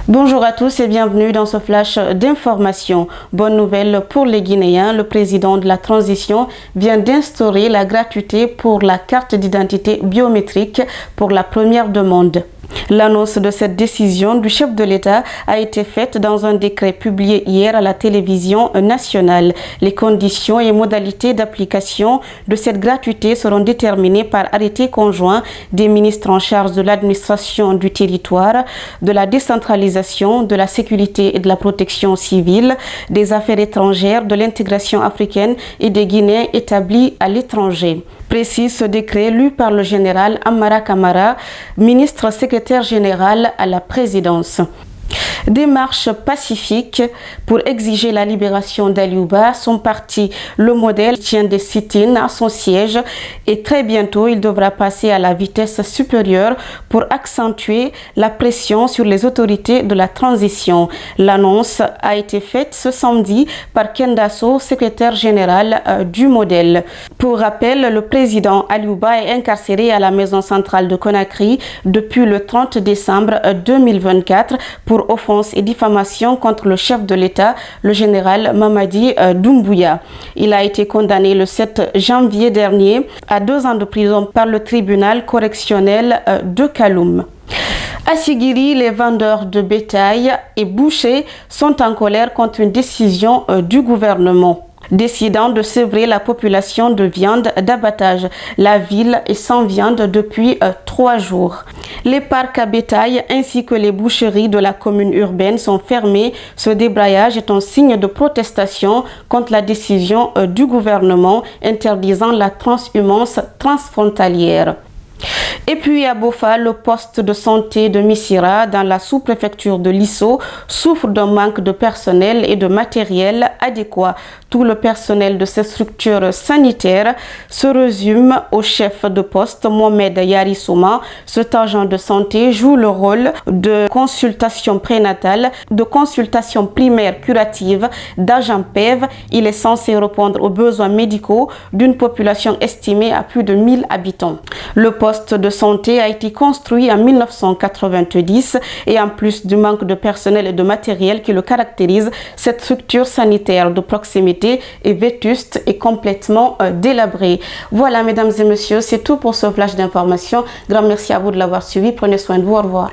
Bonjour à tous et bienvenue dans ce flash d'information. Bonne nouvelle pour les Guinéens, le président de la transition vient d'instaurer la gratuité pour la carte d'identité biométrique pour la première demande. L'annonce de cette décision du chef de l'État a été faite dans un décret publié hier à la télévision nationale. Les conditions et modalités d'application de cette gratuité seront déterminées par arrêté conjoint des ministres en charge de l'administration du territoire, de la décentralisation, de la sécurité et de la protection civile, des affaires étrangères, de l'intégration africaine et des Guinéens établis à l'étranger. Précise ce décret lu par le général Amara Kamara, ministre secrétaire général à la présidence. Des marches pacifiques pour exiger la libération d'Aliouba sont parties. Le modèle tient des sit-ins à son siège et très bientôt il devra passer à la vitesse supérieure pour accentuer la pression sur les autorités de la transition. L'annonce a été faite ce samedi par Kendasso, secrétaire général du modèle. Pour rappel, le président Aliouba est incarcéré à la maison centrale de Conakry depuis le 30 décembre 2024 pour offense et diffamation contre le chef de l'État, le général Mamadi Doumbouya. Il a été condamné le 7 janvier dernier à 2 ans de prison par le tribunal correctionnel de Kaloum. À Sigiri, les vendeurs de bétail et bouchers sont en colère contre une décision du gouvernement décidant de sevrer la population de viande d'abattage. La ville est sans viande depuis 3 jours. Les parcs à bétail ainsi que les boucheries de la commune urbaine sont fermés. Ce débrayage est un signe de protestation contre la décision du gouvernement interdisant la transhumance transfrontalière. Et puis à Bofa, le poste de santé de Missira dans la sous-préfecture de Lisso souffre d'un manque de personnel et de matériel adéquat. Tout le personnel de cette structure sanitaire se résume au chef de poste Mohamed Yarissouma. Cet agent de santé joue le rôle de consultation prénatale, de consultation primaire curative, d'agent PEV. Il est censé répondre aux besoins médicaux d'une population estimée à plus de 1000 habitants. Le poste de santé a été construit en 1990 et en plus du manque de personnel et de matériel qui le caractérise, cette structure sanitaire de proximité est vétuste et complètement délabrée. Voilà, mesdames et messieurs, c'est tout pour ce flash d'information. Grand merci à vous de l'avoir suivi. Prenez soin de vous. Au revoir.